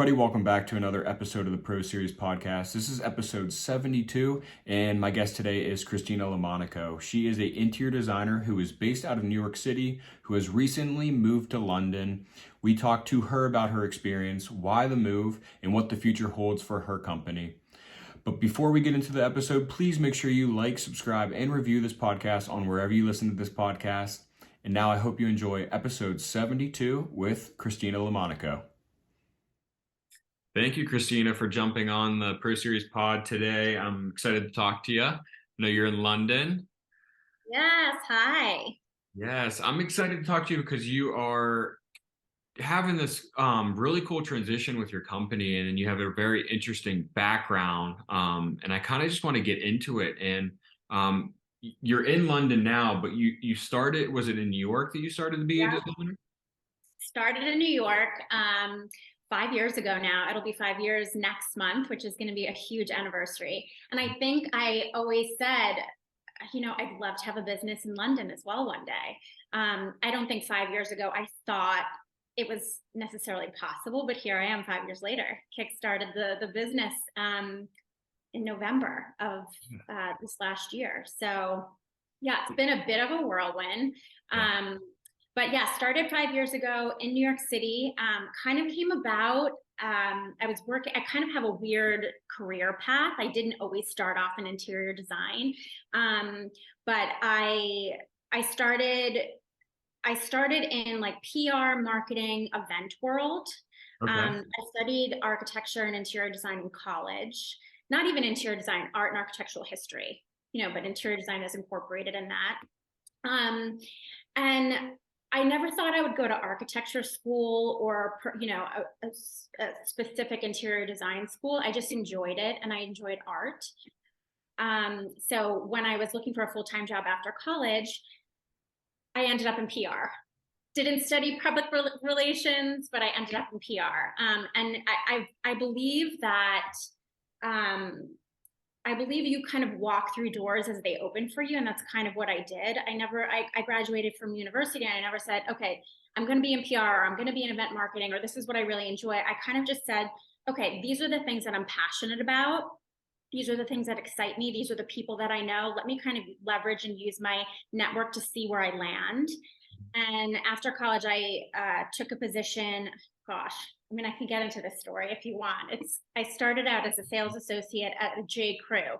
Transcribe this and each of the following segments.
everybody. Welcome back to another episode of the Pro Series podcast. This is episode 72, and my guest today is Kristina Lomonaco. She is an interior designer who is based out of New York City, who has recently moved to London. We talked to her about her experience, why the move, and what the future holds for her company. But before we get into the episode, please make sure you like, subscribe, and review this podcast on wherever you listen to this podcast. And now I hope you enjoy episode 72 with Kristina Lomonaco. Thank you, Kristina, for jumping on the Pro Series pod today. I'm excited to talk to you. I know you're in London. Yes, hi. Yes, I'm excited to talk to you because you are having this really cool transition with your company, and you have a very interesting background. And I kind of just want to get into it. And you're in London now, but you started, was it in New York that you started to be a Yeah. designer? Started in New York 5 years ago now. It'll be 5 years next month, which is going to be a huge anniversary. And I think I always said, I'd love to have a business in London as well one day. I don't think 5 years ago I thought it was necessarily possible, but here I am 5 years later. Kickstarted the business in November of this last year. So yeah, it's been a bit of a whirlwind. But yeah, started 5 years ago in New York City. Kind of came about. I was working. I kind of have a weird career path. I didn't always start off in interior design, but I started in like PR, marketing, event world. Okay. I studied architecture and interior design in college. Not even interior design, art and architectural history. But interior design is incorporated in that. And I never thought I would go to architecture school or, a specific interior design school. I just enjoyed it, and I enjoyed art. So when I was looking for a full-time job after college, I ended up in PR. Didn't study public relations, but I ended up in PR. And I believe that I believe you kind of walk through doors as they open for you. And that's kind of what I did. I graduated from university, and I never said, okay, I'm going to be in PR, or I'm going to be in event marketing, or this is what I really enjoy. I kind of just said, okay, these are the things that I'm passionate about. These are the things that excite me. These are the people that I know. Let me kind of leverage and use my network to see where I land. And after college, I took a position, gosh, I can get into this story if you want. I started out as a sales associate at a J. Crew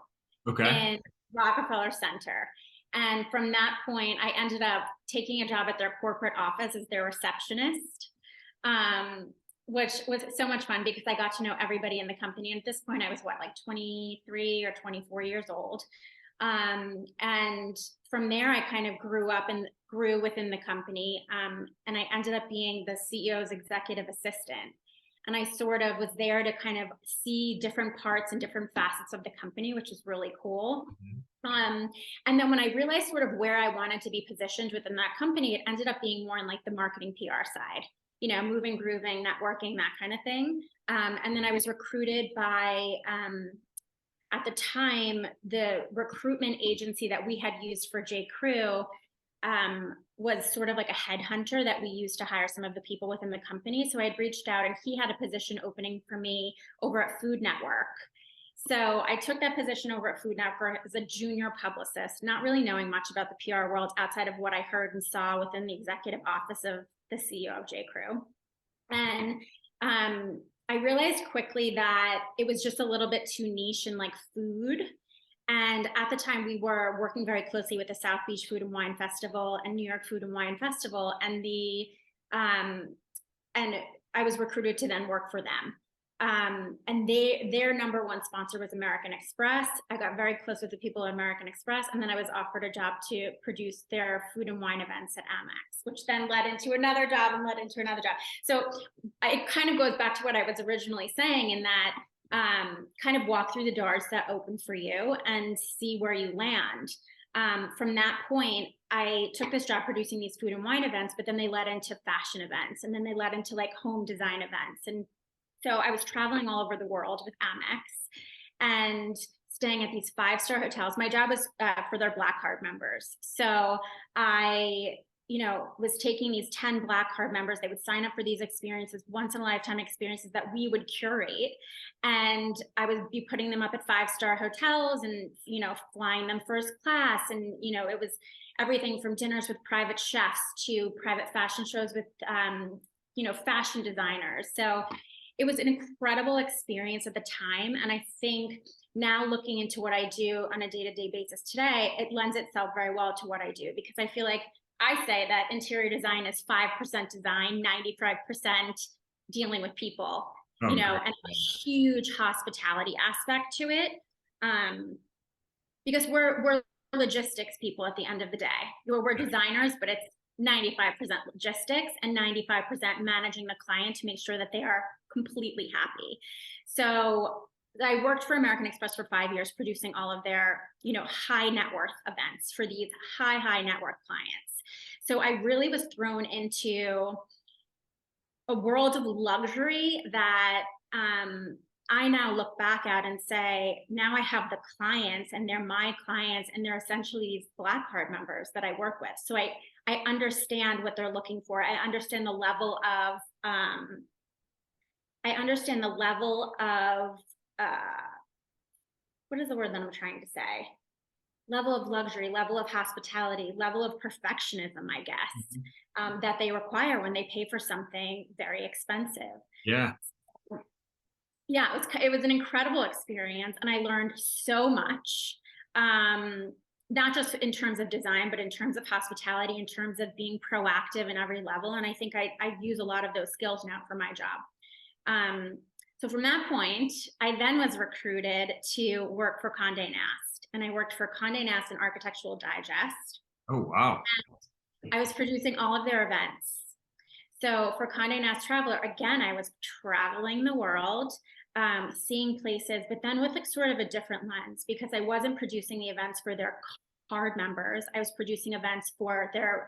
in Rockefeller Center. And from that point, I ended up taking a job at their corporate office as their receptionist, which was so much fun because I got to know everybody in the company. And at this point, I was like 23 or 24 years old. And from there, I kind of grew up and grew within the company. And I ended up being the CEO's executive assistant. And I sort of was there to kind of see different parts and different facets of the company, which was really cool. And then when I realized sort of where I wanted to be positioned within that company, it ended up being more in like the marketing PR side, moving, grooving, networking, that kind of thing. And then I was recruited by, at the time, the recruitment agency that we had used for J. Crew was sort of like a headhunter that we used to hire some of the people within the company. So I had reached out, and he had a position opening for me over at Food Network. So I took that position over at Food Network as a junior publicist, not really knowing much about the PR world outside of what I heard and saw within the executive office of the CEO of J. Crew. And I realized quickly that it was just a little bit too niche in like food. And at the time, we were working very closely with the South Beach Food and Wine Festival and New York Food and Wine Festival, and and I was recruited to then work for them. And their number one sponsor was American Express. I got very close with the people at American Express, and then I was offered a job to produce their food and wine events at Amex, which then led into another job and led into another job. So it kind of goes back to what I was originally saying, in that kind of walk through the doors that open for you and see where you land. From that point, I took this job producing these food and wine events, but then they led into fashion events, and then they led into like home design events. And so I was traveling all over the world with Amex and staying at these 5-star hotels. My job was for their Black Card members. So I was taking these 10 Black Card members. They would sign up for these experiences, once in a lifetime experiences that we would curate. And I would be putting them up at 5-star hotels and, flying them first class. And, it was everything from dinners with private chefs to private fashion shows with, fashion designers. So it was an incredible experience at the time. And I think now looking into what I do on a day-to-day basis today, it lends itself very well to what I do, because I feel like I say that interior design is 5% design, 95% dealing with people, and a huge hospitality aspect to it. Because we're logistics people at the end of the day. We're designers, but it's 95% logistics and 95% managing the client to make sure that they are completely happy. So I worked for American Express for 5 years, producing all of their, high net worth events for these high net worth clients. So I really was thrown into a world of luxury that I now look back at and say, now I have the clients and they're my clients and they're essentially these Black Card members that I work with. So I understand what they're looking for. I understand the level of what is the word that I'm trying to say? Level of luxury, level of hospitality, level of perfectionism, I guess, that they require when they pay for something very expensive. Yeah. Yeah, it was an incredible experience, and I learned so much, not just in terms of design, but in terms of hospitality, in terms of being proactive in every level. And I think I use a lot of those skills now for my job. So from that point, I then was recruited to work for Condé Nast, and I worked for Condé Nast and Architectural Digest. Oh, wow. And I was producing all of their events. So for Condé Nast Traveler, again, I was traveling the world, seeing places, but then with sort of a different lens, because I wasn't producing the events for their card members. I was producing events for their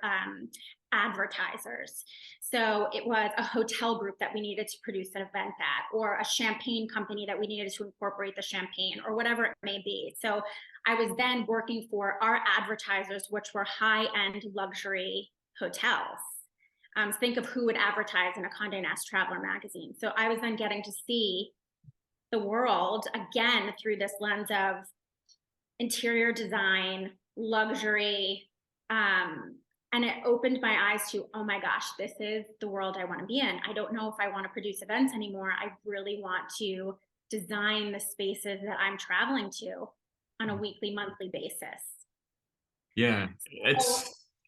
advertisers. So it was a hotel group that we needed to produce an event at, or a champagne company that we needed to incorporate the champagne, or whatever it may be. So I was then working for our advertisers, which were high-end luxury hotels. Think of who would advertise in a Condé Nast Traveler magazine. So I was then getting to see the world again through this lens of interior design, luxury, and it opened my eyes to, oh my gosh, this is the world I want to be in. I don't know if I want to produce events anymore. I really want to design the spaces that I'm traveling to on a weekly, monthly basis. Yeah,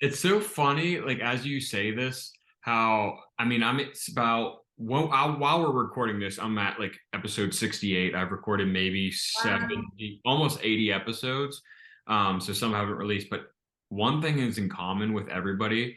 it's so funny, like as you say this, how it's about while we're recording this, I'm at like episode 68. I've recorded maybe 70, almost 80 episodes. So some haven't released, but one thing is in common with everybody,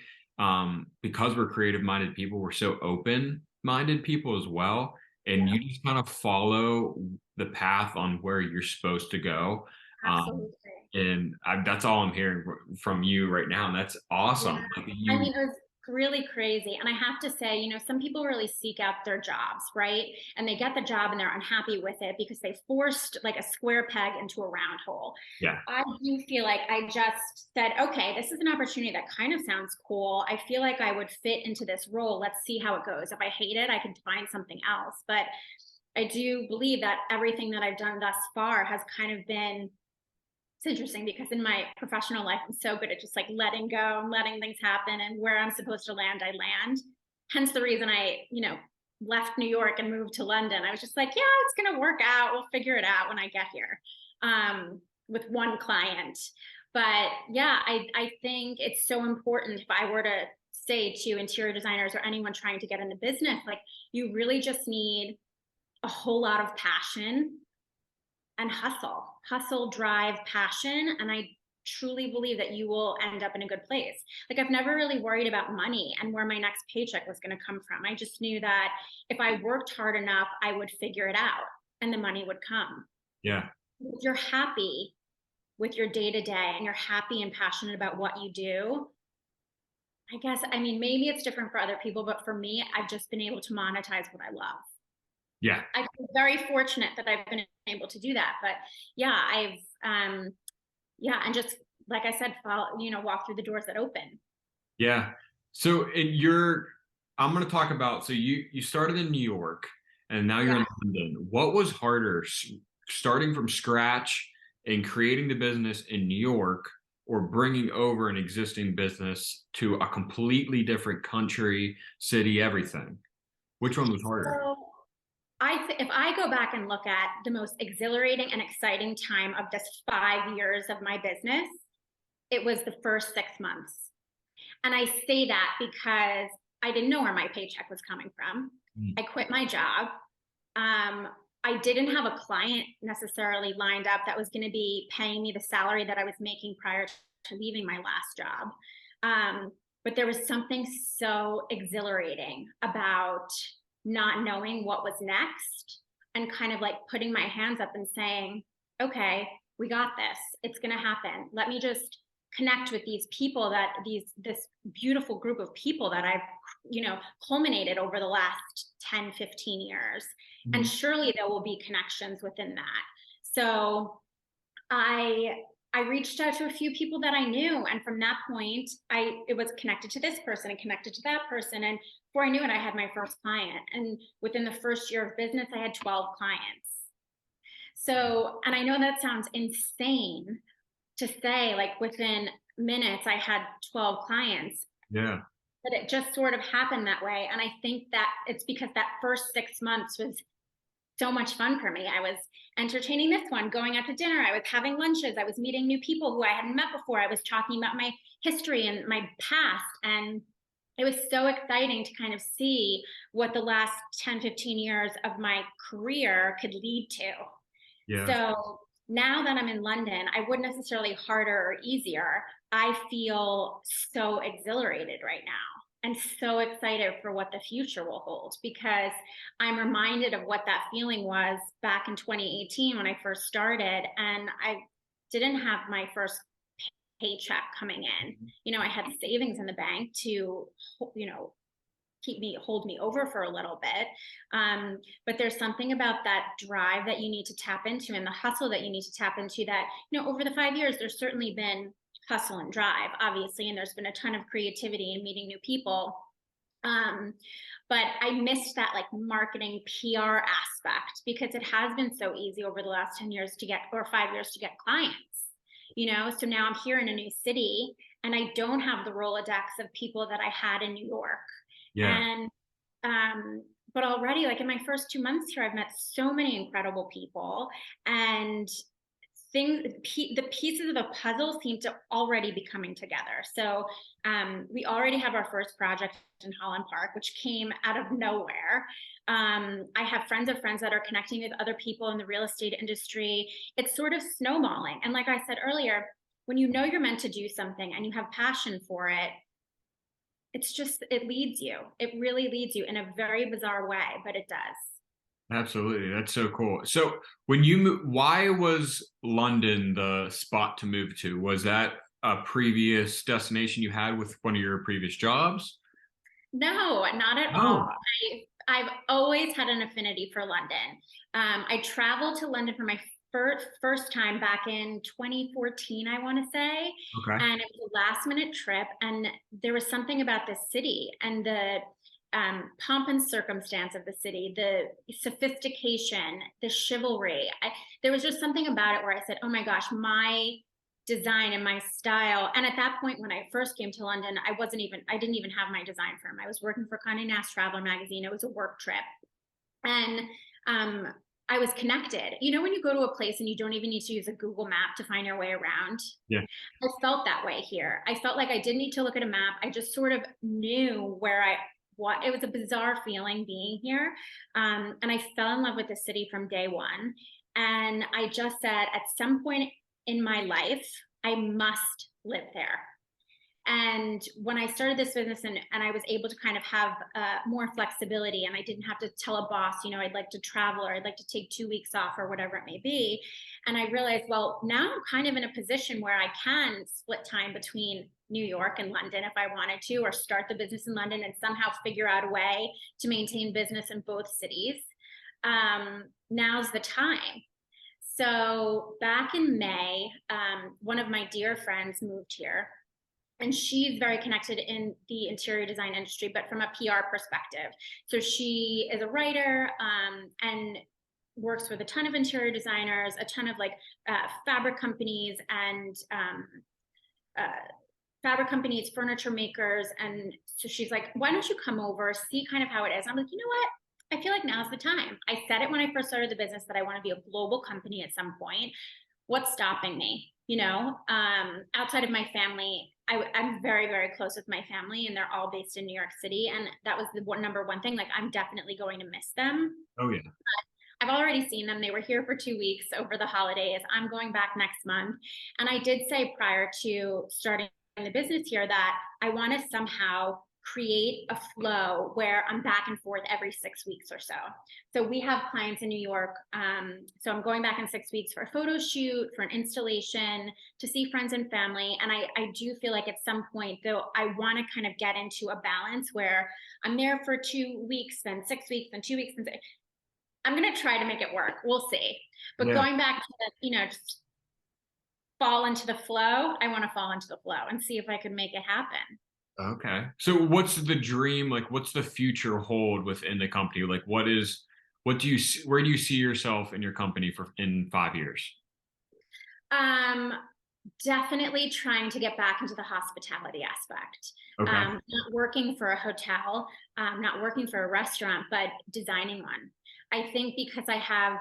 because we're creative minded people, we're so open minded people as well. And you just kind of follow the path on where you're supposed to go. Absolutely. And that's all I'm hearing from you right now. And that's awesome. Yeah. Like It was really crazy. And I have to say, some people really seek out their jobs, right? And they get the job and they're unhappy with it because they forced like a square peg into a round hole. Yeah. I do feel like I just said, okay, this is an opportunity that kind of sounds cool. I feel like I would fit into this role. Let's see how it goes. If I hate it, I can find something else. But I do believe that everything that I've done thus far has kind of been, it's interesting because in my professional life, I'm so good at just like letting go and letting things happen, and where I'm supposed to land, I land. Hence the reason I, left New York and moved to London. I was just like, yeah, it's going to work out. We'll figure it out when I get here, with one client. But yeah, I think it's so important. If I were to say to interior designers or anyone trying to get into business, like you really just need a whole lot of passion and hustle, drive, passion. And I truly believe that you will end up in a good place. Like I've never really worried about money and where my next paycheck was going to come from. I just knew that if I worked hard enough, I would figure it out and the money would come. Yeah. If you're happy with your day to day and you're happy and passionate about what you do, I guess, maybe it's different for other people, but for me, I've just been able to monetize what I love. Yeah. I feel very fortunate that I've been able to do that. But yeah, and just like I said, walk through the doors that open. Yeah. So I'm going to talk about, so you started in New York and now you're Yeah. in London. What was harder, starting from scratch and creating the business in New York or bringing over an existing business to a completely different country, city, everything? Which one was harder? So if I go back and look at the most exhilarating and exciting time of this 5 years of my business, it was the first 6 months. And I say that because I didn't know where my paycheck was coming from. Mm. I quit my job. I didn't have a client necessarily lined up that was going to be paying me the salary that I was making prior to leaving my last job. But there was something so exhilarating about not knowing what was next and kind of like putting my hands up and saying, okay, we got this. It's going to happen. Let me just connect with these people this beautiful group of people that I've, culminated over the last 10, 15 years. And Mm. surely there will be connections within that. So I reached out to a few people that I knew, and from that point, it was connected to this person and connected to that person, and before I knew it, I had my first client. And within the first year of business, I had 12 clients. So, and I know that sounds insane to say, like within minutes, I had 12 clients, Yeah. but it just sort of happened that way. And I think that it's because that first 6 months was so much fun for me. I was entertaining this one, going out to dinner, I was having lunches, I was meeting new people who I hadn't met before, I was talking about my history and my past. And it was so exciting to kind of see what the last 10, 15 years of my career could lead to. Yeah. So now that I'm in London, I wouldn't necessarily harder or easier. I feel so exhilarated right now and so excited for what the future will hold, because I'm reminded of what that feeling was back in 2018 when I first started, and I didn't have my first paycheck coming in. I had savings in the bank to, you know, hold me over for a little bit. But there's something about that drive that you need to tap into and the hustle that you need to tap into that, over the 5 years, there's certainly been hustle and drive, obviously, and there's been a ton of creativity and meeting new people. Um, but I missed that like marketing PR aspect, because it has been so easy over the last 10 years to get, or 5 years to get clients. So now I'm here in a new city and I don't have the Rolodex of people that I had in New York. Yeah. And but already, like in my first 2 months here, I've met so many incredible people, and the pieces of the puzzle seem to already be coming together. So we already have our first project in Holland Park, which came out of nowhere. I have friends of friends that are connecting with other people in the real estate industry. It's sort of snowballing. And like I said earlier, when you know you're meant to do something and you have passion for it, it leads you. It really leads you in a very bizarre way, but it does. Absolutely. That's so cool. So when you why was London the spot to move to? Was that a previous destination you had with one of your previous jobs? No, not at all. No. I've always had an affinity for London. I traveled to London for my first time back in 2014, I want to say, Okay. and it was a last minute trip. And there was something about the city and the pomp and circumstance of the city, the sophistication, the chivalry. There was just something about it where I said, "Oh my gosh, my design and my style." And at that point, when I first came to London, I didn't even have my design firm. I was working for Condé Nast Traveler magazine. It was a work trip. And I was connected. When you go to a place and you don't even need to use a Google map to find your way around, Yeah. I felt that way here. I felt like I didn't need to look at a map. I just sort of knew what it was. A bizarre feeling being here. And I fell in love with the city from day one. And I just said, at some point in my life, I must live there. And when I started this business and I was able to kind of have more flexibility, and I didn't have to tell a boss, I'd like to travel, or I'd like to take 2 weeks off, or whatever it may be. And I realized, well, now I'm kind of in a position where I can split time between New York and London if I wanted to, or start the business in London and somehow figure out a way to maintain business in both cities. Now's the time. So back in May, one of my dear friends moved here. and she's very connected in the interior design industry, but from a PR perspective. So she is a writer, and works with a ton of interior designers, a ton of like fabric companies, and furniture makers. And so she's like, why don't you come over, see kind of how it is? I'm like, you know what? I feel like now's the time. I said it when I first started the business that I want to be a global company at some point. What's stopping me? Outside of my family, I'm very, very close with my family, and they're all based in New York City. And that was the number one thing. Like, I'm definitely going to miss them. Oh yeah. I've already seen them. They were here for 2 weeks over the holidays. I'm going back next month. And I did say prior to starting the business here that I want to somehow create a flow where I'm back and forth every 6 weeks or so. So we have clients in New York. So I'm going back in 6 weeks for a photo shoot, for an installation, to see friends and family. And I do feel like at some point, though, I want to kind of get into a balance where I'm there for 2 weeks, then 6 weeks, then 2 weeks. I'm going to try to make it work. We'll see. But Yeah. going back to, just fall into the flow, I want to fall into the flow and see if I can make it happen. Okay. So what's the dream? Like, what's the future hold within the company? Like, what do you see, where do you see yourself in your company in 5 years? Um, Definitely trying to get back into the hospitality aspect. Okay. Not working for a hotel, not working for a restaurant, but designing one. I think because I have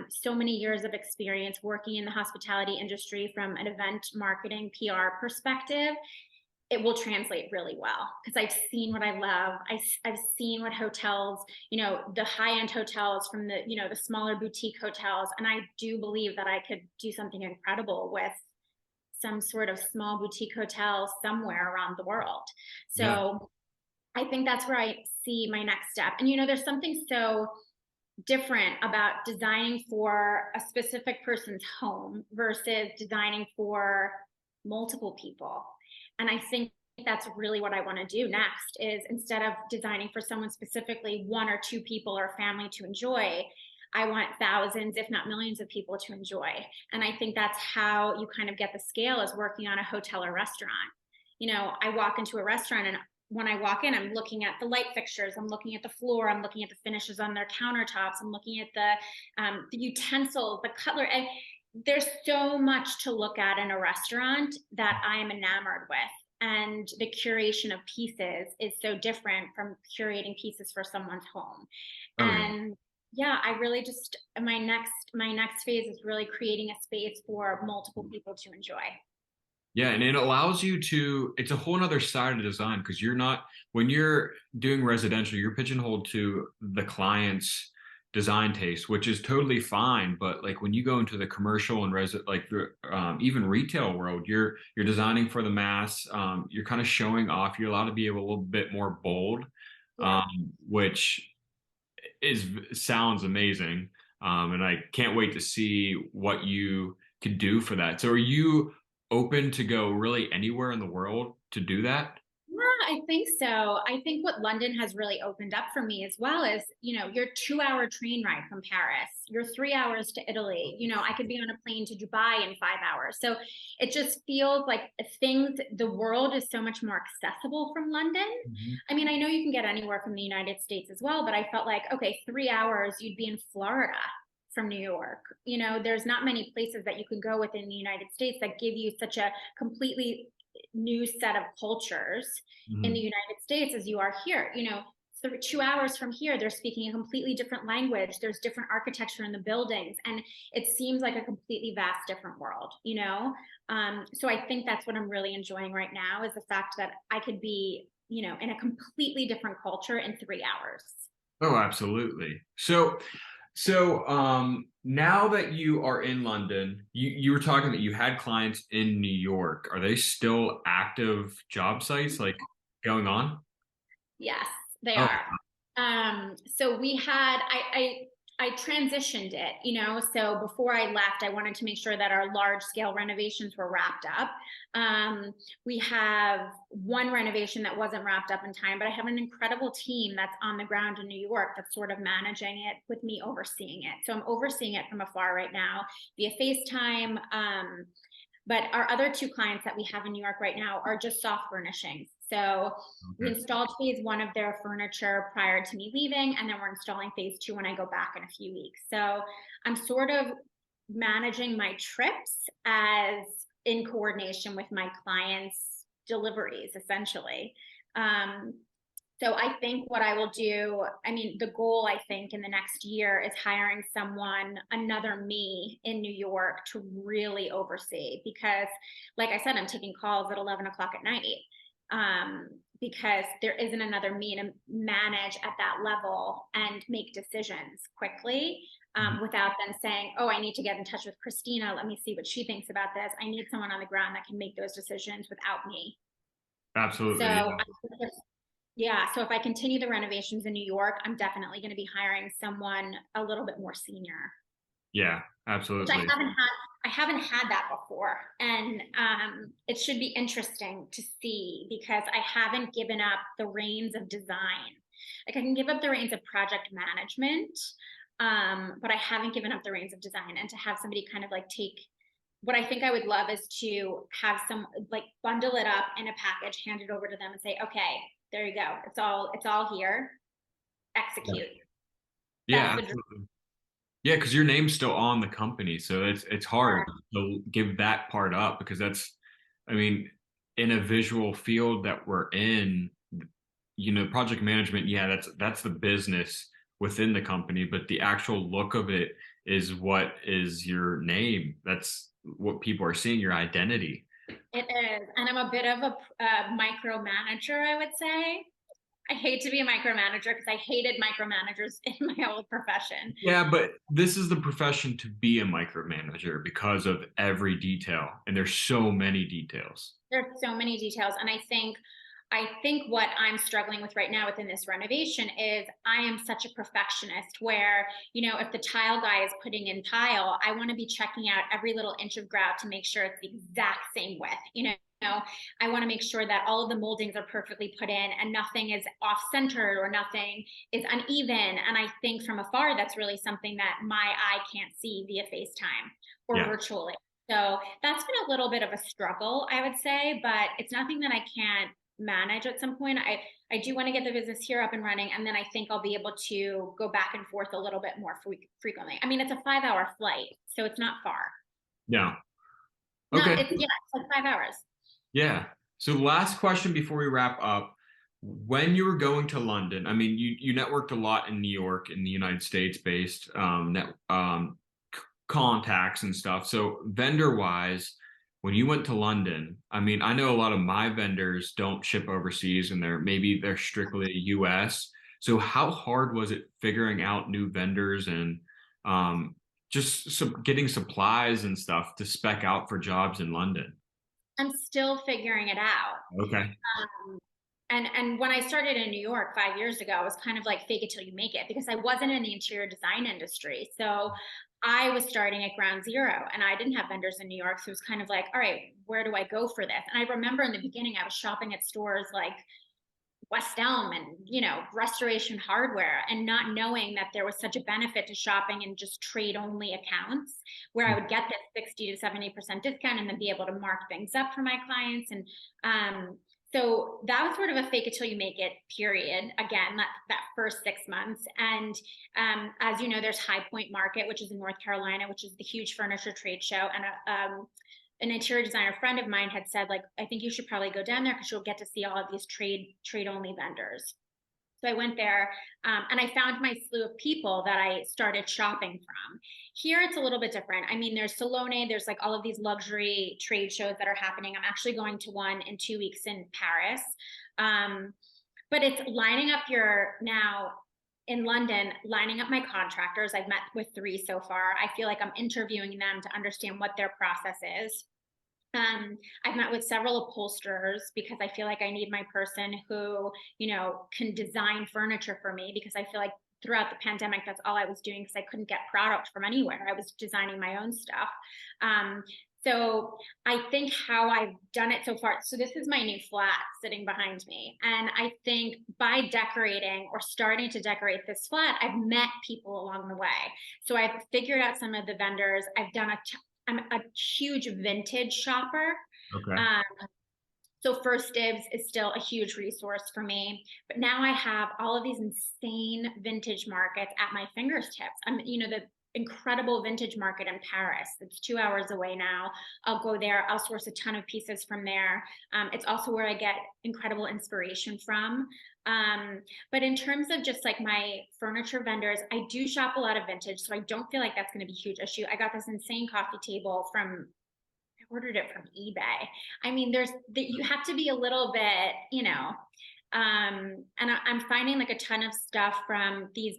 so many years of experience working in the hospitality industry from an event marketing PR perspective, it will translate really well because I've seen what I love. I've seen what hotels, the high-end hotels from the smaller boutique hotels. And I do believe that I could do something incredible with some sort of small boutique hotel somewhere around the world. Yeah. So I think that's where I see my next step. And, there's something so different about designing for a specific person's home versus designing for multiple people. And I think that's really what I want to do next is, instead of designing for someone specifically, one or two people or family to enjoy, I want thousands, if not millions of people to enjoy. And I think that's how you kind of get the scale, is working on a hotel or restaurant. I walk into a restaurant, and when I walk in, I'm looking at the light fixtures, I'm looking at the floor, I'm looking at the finishes on their countertops, I'm looking at the utensils, the cutlery. And there's so much to look at in a restaurant that I am enamored with. And the curation of pieces is so different from curating pieces for someone's home. Oh yeah. And yeah, I really just, my next phase is really creating a space for multiple people to enjoy. Yeah, and it allows you to, it's a whole nother side of design because you're not, when you're doing residential, you're pigeonholed to the client's design taste, which is totally fine. But like when you go into the commercial and like the even retail world, you're designing for the mass. You're kind of showing off. You're allowed to be a little bit more bold, Yeah. which sounds amazing. And I can't wait to see what you could do for that. So are you open to go really anywhere in the world to do that? Yeah, I think so. I think what London has really opened up for me as well is, your 2 hour train ride from Paris, your 3 hours to Italy. I could be on a plane to Dubai in 5 hours. So it just feels like the world is so much more accessible from London. Mhm. I mean, I know you can get anywhere from the United States as well, but I felt like, okay, 3 hours, you'd be in Florida from New York. There's not many places that you can go within the United States that give you such a completely new set of cultures in the Mhm. United States as you are here. So 2 hours from here, they're speaking a completely different language. There's different architecture in the buildings, and it seems like a completely vast different world. So I think that's what I'm really enjoying right now, is the fact that I could be, in a completely different culture in 3 hours. Oh, absolutely. So now that you are in London, you were talking that you had clients in New York. Are they still active job sites like going on? Yes, they Oh, are. So we had, I transitioned it, so before I left, I wanted to make sure that our large scale renovations were wrapped up. We have one renovation that wasn't wrapped up in time, but I have an incredible team that's on the ground in New York that's sort of managing it with me overseeing it. So I'm overseeing it from afar right now via FaceTime. But our other two clients that we have in New York right now are just soft furnishings. So we Okay. installed phase one of their furniture prior to me leaving, and then we're installing phase two when I go back in a few weeks. So I'm sort of managing my trips as in coordination with my clients' deliveries, essentially. Um, so I think what I will do, I mean, the goal I think in the next year is hiring someone, another me in New York to really oversee, because like I said, I'm taking calls at 11 o'clock at night, because there isn't another me to manage at that level and make decisions quickly, without them saying, oh, I need to get in touch with Kristina. Let me see what she thinks about this. I need someone on the ground that can make those decisions without me. Absolutely. So yeah, so if I continue the renovations in New York, I'm definitely going to be hiring someone a little bit more senior, Yeah, which I absolutely. haven't had. I haven't had that before, and it should be interesting to see, because I haven't given up the reins of design. Like, I can give up the reins of project management, but I haven't given up the reins of design. And to have somebody kind of like take what I think I would love is to have some, like, bundle it up in a package, hand it over to them and say, okay, there you go. It's all here. Yeah, Execute. yeah, That's the dream. absolutely. Yeah, because your name's still on the company, so it's hard to give that part up because that's, I mean, in a visual field that we're in, project management, yeah, that's the business within the company, but the actual look of it is what is your name. That's what people are seeing, your identity. It is. And I'm a bit of a micromanager, I would say. I hate to be a micromanager because I hated micromanagers in my old profession. Yeah, but this is the profession to be a micromanager because of every detail, and there's so many details. There's so many details. And I think what I'm struggling with right now within this renovation is I am such a perfectionist where, if the tile guy is putting in tile, I want to be checking out every little inch of grout to make sure it's the exact same width. I want to make sure that all of the moldings are perfectly put in and nothing is off centered or nothing is uneven. And I think from afar, that's really something that my eye can't see via FaceTime or Yeah. virtually. So that's been a little bit of a struggle, I would say, but it's nothing that I can't manage at some point. I do want to get the business here up and running, and then I think I'll be able to go back and forth a little bit more frequently. I mean, it's a 5 hour flight, so it's not far. Yeah. No, Okay. it's like 5 hours. Yeah. So last question before we wrap up. When you were going to London, I mean, you networked a lot in New York, in the United States based contacts and stuff. So vendor wise, when you went to London, I mean, I know a lot of my vendors don't ship overseas and they're strictly US. So how hard was it figuring out new vendors and just getting supplies and stuff to spec out for jobs in London? I'm still figuring it out. Okay. And when I started in New York 5 years ago, it was kind of like fake it till you make it, because I wasn't in the interior design industry. So I was starting at ground zero and I didn't have vendors in New York. So it was kind of like, all right, where do I go for this? And I remember in the beginning, I was shopping at stores like West Elm and, Restoration Hardware, and not knowing that there was such a benefit to shopping in just trade only accounts where I would get this 60 to 70% discount and then be able to mark things up for my clients. And so that was sort of a fake it till you make it period. Again, that first 6 months. And as you know, there's High Point Market, which is in North Carolina, which is the huge furniture trade show. And an interior designer friend of mine had said, like, I think you should probably go down there because you'll get to see all of these trade only vendors. So I went there, and I found my slew of people that I started shopping from. Here, it's a little bit different. I mean, there's Salone, there's like all of these luxury trade shows that are happening. I'm actually going to one in 2 weeks in Paris. But it's lining up in London, lining up my contractors. I've met with 3 so far. I feel like I'm interviewing them to understand what their process is. I've met with several upholsterers because I feel like I need my person who, can design furniture for me, because I feel like throughout the pandemic, that's all I was doing because I couldn't get product from anywhere. I was designing my own stuff. So I think how I've done it so far, so this is my new flat sitting behind me. And I think by decorating or starting to decorate this flat, I've met people along the way. So I've figured out some of the vendors. I've done I'm a huge vintage shopper. Okay. Um, so First Dibs is still a huge resource for me, but now I have all of these insane vintage markets at my fingertips. The incredible vintage market in Paris. It's 2 hours away now. I'll go there. I'll source a ton of pieces from there. It's also where I get incredible inspiration from. But in terms of just like my furniture vendors, I do shop a lot of vintage, so I don't feel like that's going to be a huge issue. I got this insane coffee table from ordered it from eBay. I mean, you have to be a little bit, and I'm finding like a ton of stuff from these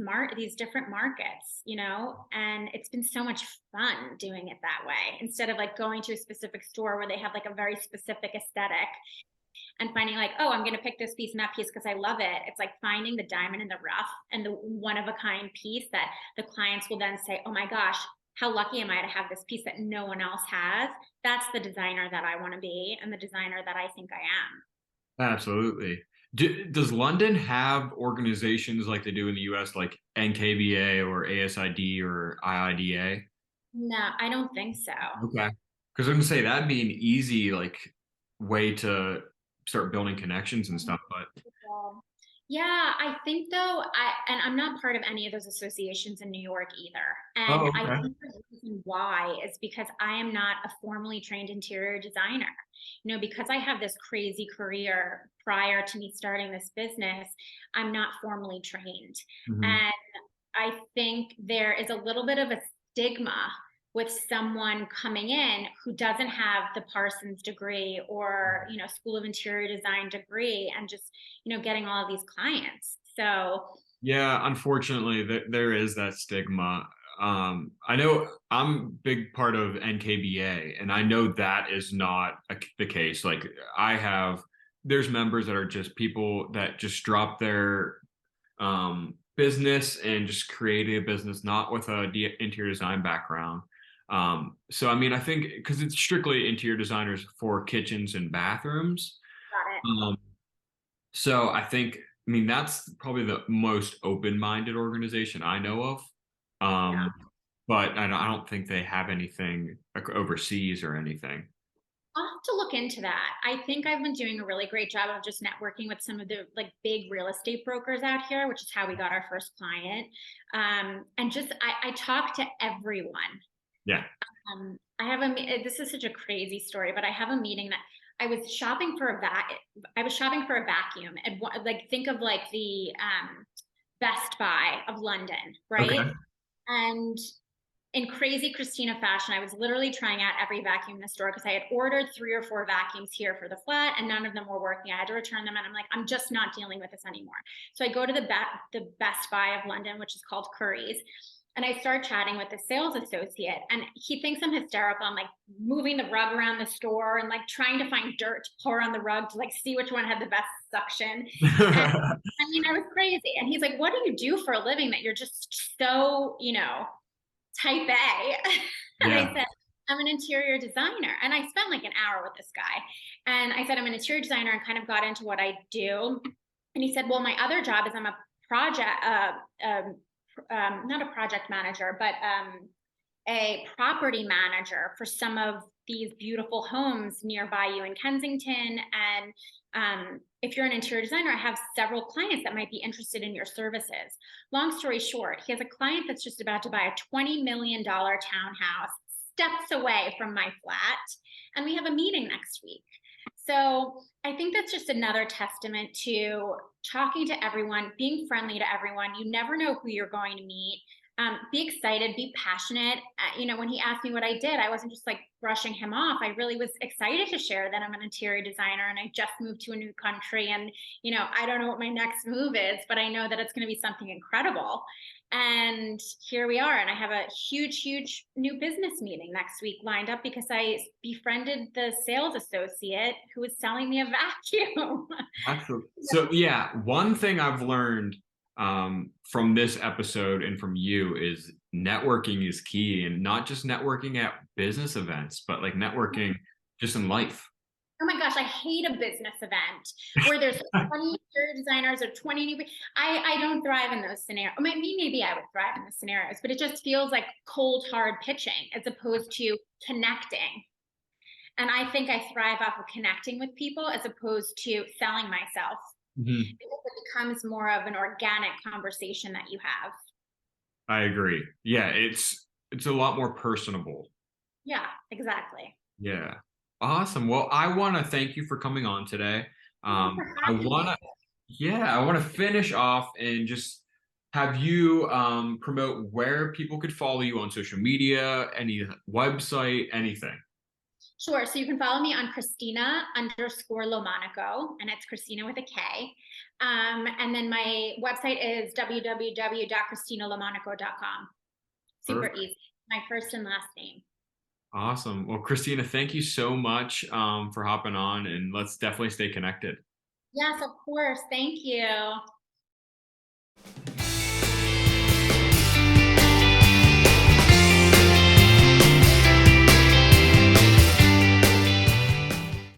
different markets, and it's been so much fun doing it that way instead of like going to a specific store where they have like a very specific aesthetic and finding like, oh, I'm going to pick this piece and that piece because I love it. It's like finding the diamond in the rough and the one of a kind piece that the clients will then say, oh my gosh, how lucky am I to have this piece that no one else has? That's the designer that I want to be and the designer that I think I am. Absolutely. Does London have organizations like they do in the US, like NKBA or ASID or IIDA? No, I don't think so. Okay. Because I'm gonna say that'd be an easy like way to start building connections and stuff. But Yeah, I think though, I'm not part of any of those associations in New York either. And oh, I okay. think the reason why is because I am not a formally trained interior designer. Because I have this crazy career prior to me starting this business, I'm not formally trained. Hmm. And I think there is a little bit of a stigma with someone coming in who doesn't have the Parsons degree or, School of Interior Design degree and just, getting all of these clients. So, Yeah, unfortunately, there is that stigma. I know I'm a big part of NKBA, and I know that is not the case. Like, there's members that are just people that just drop their business and just create a business, not with a interior design background. So, I mean, I think because it's strictly interior designers for kitchens and bathrooms. got it. Um, so I think, I mean, that's probably the most open-minded organization I know of. Yeah. Um, but I don't think they have anything like overseas or anything. I'll have to look into that. I think I've been doing a really great job of just networking with some of the like big real estate brokers out here, which is how we got our first client. And just I talk to everyone. Yeah. This is such a crazy story, but I have a meeting that I was shopping for I was shopping for a vacuum and like think of like the Best Buy of London, right? Okay. And in crazy Kristina fashion, I was literally trying out every vacuum in the store because I had ordered 3 or 4 vacuums here for the flat and none of them were working. I had to return them and I'm like, I'm just not dealing with this anymore. So I go to the Best Buy of London, which is called Curry's. And I start chatting with the sales associate and he thinks I'm hysterical. I'm like moving the rug around the store and like trying to find dirt to pour on the rug to like see which one had the best suction. And I mean, I was crazy. And he's like, what do you do for a living that you're just so, type A? And I Yeah. said, I'm an interior designer. And I spent like an hour with this guy. And I said, I'm an interior designer and kind of got into what I do. And he said, well, my other job is I'm a project, not a project manager, but a property manager for some of these beautiful homes nearby you in Kensington. And if you're an interior designer, I have several clients that might be interested in your services. Long story short, he has a client that's just about to buy a $20 million townhouse steps away from my flat. And we have a meeting next week. So I think that's just another testament to talking to everyone, being friendly to everyone. You never know who you're going to meet. Be excited, be passionate. When he asked me what I did, I wasn't just like brushing him off. I really was excited to share that I'm an interior designer and I just moved to a new country. And, I don't know what my next move is, but I know that it's going to be something incredible. And here we are. And I have a huge, huge new business meeting next week lined up because I befriended the sales associate who was selling me a vacuum. Absolutely. So yeah, one thing I've learned from this episode and from you is networking is key, and not just networking at business events, but like networking just in life. oh my gosh, I hate a business event where there's 20 interior designers or 20 new. I don't thrive in those scenarios. Maybe I would thrive in the scenarios, but it just feels like cold, hard pitching as opposed to connecting. And I think I thrive off of connecting with people as opposed to selling myself. Mhm. Because it becomes more of an organic conversation that you have. I agree. Yeah, it's a lot more personable. Yeah, exactly. Yeah. Awesome. Well, I want to thank you for coming on today. Thank you for I having want me. to, yeah, I want to finish off and just have you promote where people could follow you on social media, any website, anything. Sure. So you can follow me on Kristina_Lomonaco, and it's Kristina with a K. And then my website is www.kristinalomonaco.com. Super Perfect. easy. My first and last name. Awesome. Well, Christina, thank you so much for hopping on, and let's definitely stay connected. Yes, of course. Thank you.